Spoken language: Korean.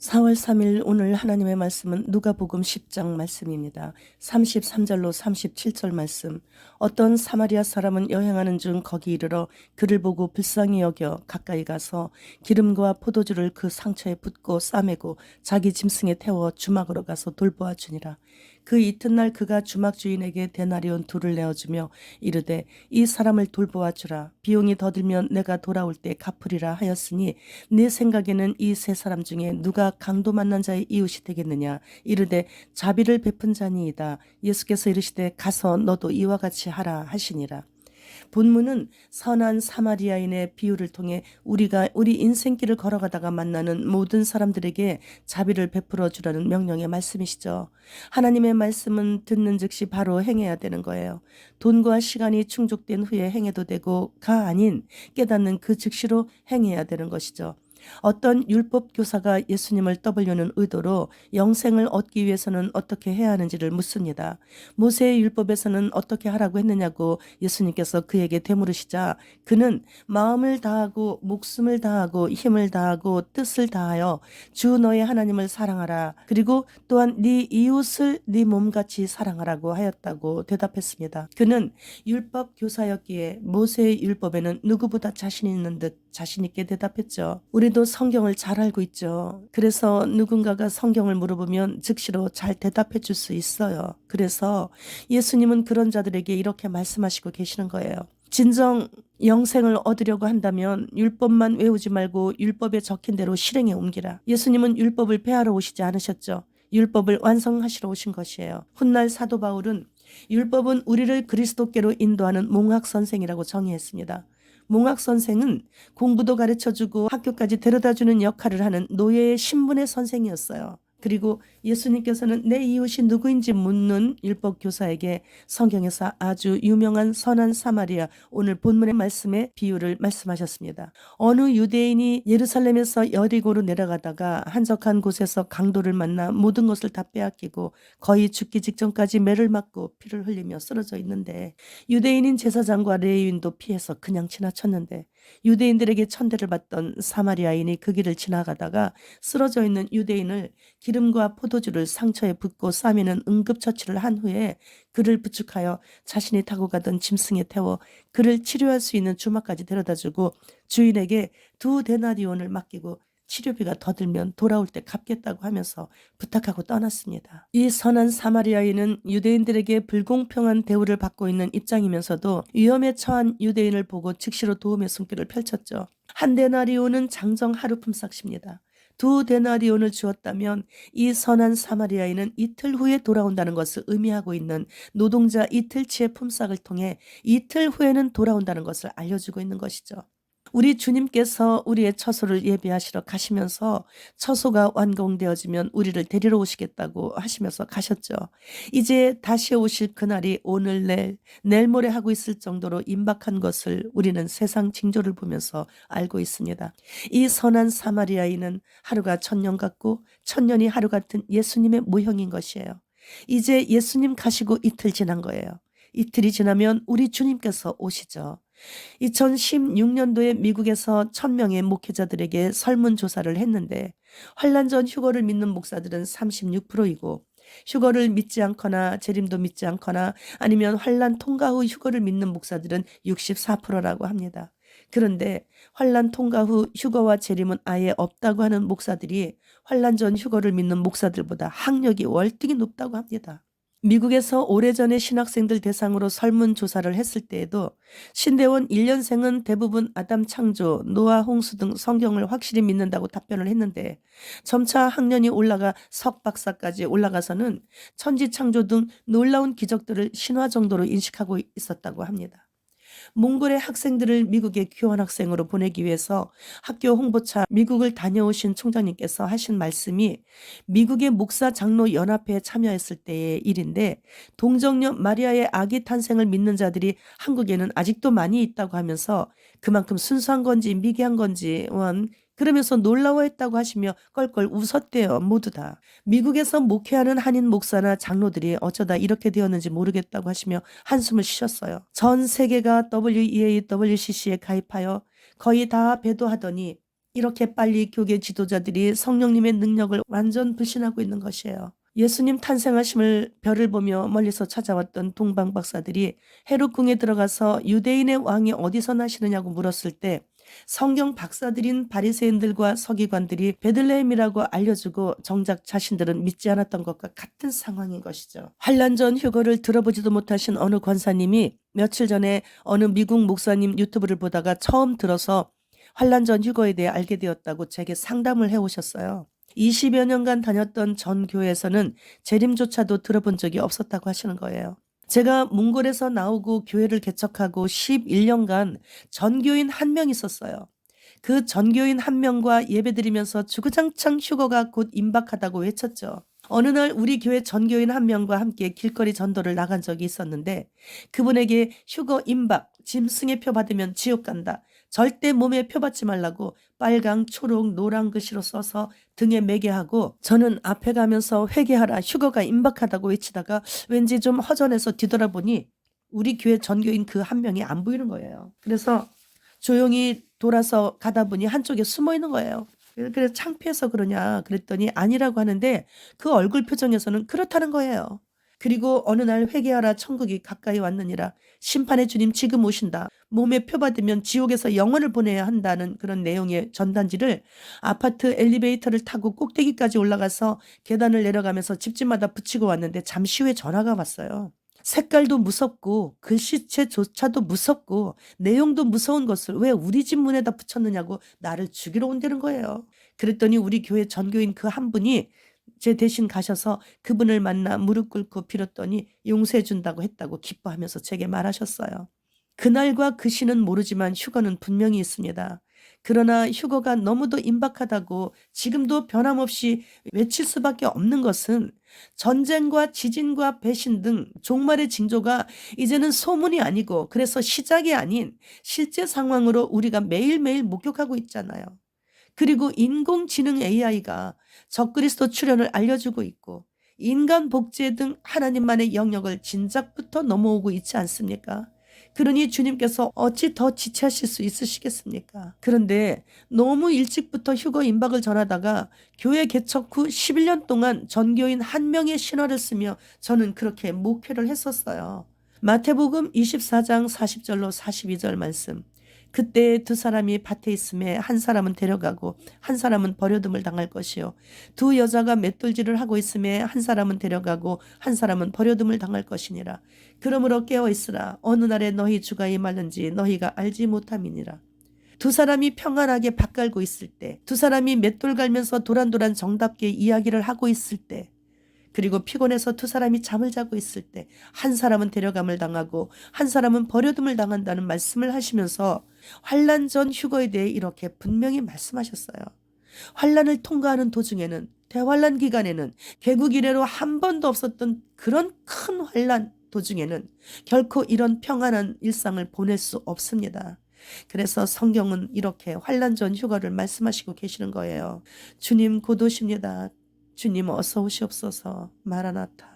4월 3일 오늘 하나님의 말씀은 누가복음 10장 말씀입니다. 33절로 37절 말씀. 어떤 사마리아 사람은 여행하는 중 거기 이르러 그를 보고 불쌍히 여겨 가까이 가서 기름과 포도주를 그 상처에 붓고 싸매고 자기 짐승에 태워 주막으로 가서 돌보아 주니라. 그 이튿날 그가 주막 주인에게 데나리온 둘을 내어주며 이르되 이 사람을 돌보아 주라. 비용이 더 들면 내가 돌아올 때 갚으리라 하였으니 내 생각에는 이 세 사람 중에 누가 강도 만난 자의 이웃이 되겠느냐. 이르되 자비를 베푼 자니이다. 예수께서 이르시되 가서 너도 이와 같이 하라 하시니라. 본문은 선한 사마리아인의 비유를 통해 우리가 우리 인생길을 걸어가다가 만나는 모든 사람들에게 자비를 베풀어 주라는 명령의 말씀이시죠. 하나님의 말씀은 듣는 즉시 바로 행해야 되는 거예요. 돈과 시간이 충족된 후에 행해도 되고 가 아닌 깨닫는 그 즉시로 행해야 되는 것이죠. 어떤 율법 교사가 예수님을 떠보려는 의도로 영생을 얻기 위해서는 어떻게 해야 하는지를 묻습니다. 모세의 율법에서는 어떻게 하라고 했느냐고 예수님께서 그에게 되물으시자 그는 마음을 다하고 목숨을 다하고 힘을 다하고 뜻을 다하여 주 너의 하나님을 사랑하라. 그리고 또한 네 이웃을 네 몸같이 사랑하라고 하였다고 대답했습니다. 그는 율법 교사였기에 모세의 율법에는 누구보다 자신 있는 듯 자신 있게 대답했죠. 우리도 성경을 잘 알고 있죠. 그래서 누군가가 성경을 물어보면 즉시로 잘 대답해 줄 수 있어요. 그래서 예수님은 그런 자들에게 이렇게 말씀하시고 계시는 거예요. 진정 영생을 얻으려고 한다면 율법만 외우지 말고 율법에 적힌 대로 실행에 옮기라. 예수님은 율법을 폐하러 오시지 않으셨죠. 율법을 완성하시러 오신 것이에요. 훗날 사도 바울은 율법은 우리를 그리스도께로 인도하는 몽학 선생이라고 정의했습니다. 몽학 선생은 공부도 가르쳐주고 학교까지 데려다주는 역할을 하는 노예의 신분의 선생이었어요. 그리고 예수님께서는 내 이웃이 누구인지 묻는 율법 교사에게 성경에서 아주 유명한 선한 사마리아 오늘 본문의 말씀의 비유를 말씀하셨습니다. 어느 유대인이 예루살렘에서 여리고로 내려가다가 한적한 곳에서 강도를 만나 모든 것을 다 빼앗기고 거의 죽기 직전까지 매를 맞고 피를 흘리며 쓰러져 있는데 유대인인 제사장과 레위인도 피해서 그냥 지나쳤는데 유대인들에게 천대를 받던 사마리아인이 그 길을 지나가다가 쓰러져 있는 유대인을 기름과 포도주를 상처에 붓고 싸매는 응급처치를 한 후에 그를 부축하여 자신이 타고 가던 짐승에 태워 그를 치료할 수 있는 주막까지 데려다주고 주인에게 2데나리온을 맡기고 치료비가 더 들면 돌아올 때 갚겠다고 하면서 부탁하고 떠났습니다. 이 선한 사마리아인은 유대인들에게 불공평한 대우를 받고 있는 입장이면서도 위험에 처한 유대인을 보고 즉시로 도움의 손길을 펼쳤죠. 1데나리온은 장정 하루 품삯입니다. 2데나리온을 주었다면 이 선한 사마리아인은 이틀 후에 돌아온다는 것을 의미하고 있는 노동자 이틀치의 품삯을 통해 이틀 후에는 돌아온다는 것을 알려주고 있는 것이죠. 우리 주님께서 우리의 처소를 예비하시러 가시면서 처소가 완공되어지면 우리를 데리러 오시겠다고 하시면서 가셨죠. 이제 다시 오실 그날이 오늘 내일 모레 하고 있을 정도로 임박한 것을 우리는 세상 징조를 보면서 알고 있습니다. 이 선한 사마리아인은 하루가 천년 같고 천년이 하루 같은 예수님의 모형인 것이에요. 이제 예수님 가시고 이틀 지난 거예요. 이틀이 지나면 우리 주님께서 오시죠. 2016년도에 미국에서 1000명의 목회자들에게 설문조사를 했는데 환란 전 휴거를 믿는 목사들은 36%이고 휴거를 믿지 않거나 재림도 믿지 않거나 아니면 환란 통과 후 휴거를 믿는 목사들은 64%라고 합니다. 그런데 환란 통과 후 휴거와 재림은 아예 없다고 하는 목사들이 환란 전 휴거를 믿는 목사들보다 학력이 월등히 높다고 합니다. 미국에서 오래전에 신학생들 대상으로 설문조사를 했을 때에도 신대원 1년생은 대부분 아담 창조, 노아 홍수 등 성경을 확실히 믿는다고 답변을 했는데 점차 학년이 올라가 석박사까지 올라가서는 천지 창조 등 놀라운 기적들을 신화 정도로 인식하고 있었다고 합니다. 몽골의 학생들을 미국에 교환학생으로 보내기 위해서 학교 홍보차 미국을 다녀오신 총장님께서 하신 말씀이 미국의 목사 장로 연합회에 참여했을 때의 일인데 동정녀 마리아의 아기 탄생을 믿는 자들이 한국에는 아직도 많이 있다고 하면서 그만큼 순수한 건지 미개한 건지 그러면서 놀라워했다고 하시며 껄껄 웃었대요. 모두 다. 미국에서 목회하는 한인 목사나 장로들이 어쩌다 이렇게 되었는지 모르겠다고 하시며 한숨을 쉬셨어요. 전 세계가 WEA, WCC에 가입하여 거의 다 배도하더니 이렇게 빨리 교계 지도자들이 성령님의 능력을 완전 불신하고 있는 것이에요. 예수님 탄생하심을 별을 보며 멀리서 찾아왔던 동방 박사들이 헤롯 궁에 들어가서 유대인의 왕이 어디서 나시느냐고 물었을 때 성경 박사들인 바리새인들과 서기관들이 베들레헴이라고 알려주고 정작 자신들은 믿지 않았던 것과 같은 상황인 것이죠. 환란 전 휴거를 들어보지도 못하신 어느 권사님이 며칠 전에 어느 미국 목사님 유튜브를 보다가 처음 들어서 환란 전 휴거에 대해 알게 되었다고 제게 상담을 해오셨어요. 20여 년간 다녔던 전 교회에서는 재림조차도 들어본 적이 없었다고 하시는 거예요. 제가 몽골에서 나오고 교회를 개척하고 11년간 전교인 한 명 있었어요. 그 전교인 한 명과 예배드리면서 주구장창 휴거가 곧 임박하다고 외쳤죠. 어느 날 우리 교회 전교인 한 명과 함께 길거리 전도를 나간 적이 있었는데 그분에게 휴거 임박, 짐승의 표 받으면 지옥 간다. 절대 몸에 표 받지 말라고 빨강, 초록, 노랑 글씨로 써서 등에 매게 하고 저는 앞에 가면서 회개하라 휴거가 임박하다고 외치다가 왠지 좀 허전해서 뒤돌아보니 우리 교회 전교인 그 한 명이 안 보이는 거예요. 그래서 조용히 돌아서 가다 보니 한쪽에 숨어 있는 거예요. 그래서 창피해서 그러냐 그랬더니 아니라고 하는데 그 얼굴 표정에서는 그렇다는 거예요. 그리고 어느 날 회개하라 천국이 가까이 왔느니라 심판의 주님 지금 오신다. 몸에 표 받으면 지옥에서 영혼을 보내야 한다는 그런 내용의 전단지를 아파트 엘리베이터를 타고 꼭대기까지 올라가서 계단을 내려가면서 집집마다 붙이고 왔는데 잠시 후에 전화가 왔어요. 색깔도 무섭고 글씨체조차도 무섭고 내용도 무서운 것을 왜 우리 집 문에다 붙였느냐고 나를 죽이러 온다는 거예요. 그랬더니 우리 교회 전교인 그 한 분이 제 대신 가셔서 그분을 만나 무릎 꿇고 빌었더니 용서해 준다고 했다고 기뻐하면서 제게 말하셨어요. 그날과 그 시는 모르지만 휴거는 분명히 있습니다. 그러나 휴거가 너무도 임박하다고 지금도 변함없이 외칠 수밖에 없는 것은 전쟁과 지진과 배신 등 종말의 징조가 이제는 소문이 아니고 그래서 시작이 아닌 실제 상황으로 우리가 매일매일 목격하고 있잖아요. 그리고 인공지능 AI가 적그리스도 출현을 알려주고 있고 인간 복제 등 하나님만의 영역을 진작부터 넘어오고 있지 않습니까? 그러니 주님께서 어찌 더 지체하실 수 있으시겠습니까? 그런데 너무 일찍부터 휴거 임박을 전하다가 교회 개척 후 11년 동안 전교인 한 명의 신화를 쓰며 저는 그렇게 목회를 했었어요. 마태복음 24장 40절로 42절 말씀. 그때 두 사람이 밭에 있음에 한 사람은 데려가고 한 사람은 버려둠을 당할 것이요 두 여자가 맷돌질을 하고 있음에 한 사람은 데려가고 한 사람은 버려둠을 당할 것이니라. 그러므로 깨어 있으라. 어느 날에 너희 주가 임하는지 너희가 알지 못함이니라. 두 사람이 평안하게 밭 갈고 있을 때, 두 사람이 맷돌 갈면서 도란도란 정답게 이야기를 하고 있을 때, 그리고 피곤해서 두 사람이 잠을 자고 있을 때 한 사람은 데려감을 당하고 한 사람은 버려둠을 당한다는 말씀을 하시면서 환란 전 휴거에 대해 이렇게 분명히 말씀하셨어요. 환란을 통과하는 도중에는 대환란 기간에는 개국 이래로 한 번도 없었던 그런 큰 환란 도중에는 결코 이런 평안한 일상을 보낼 수 없습니다. 그래서 성경은 이렇게 환란 전 휴거를 말씀하시고 계시는 거예요. 주님 곧 오십니다. 주님 어서 오시옵소서. 마라나타.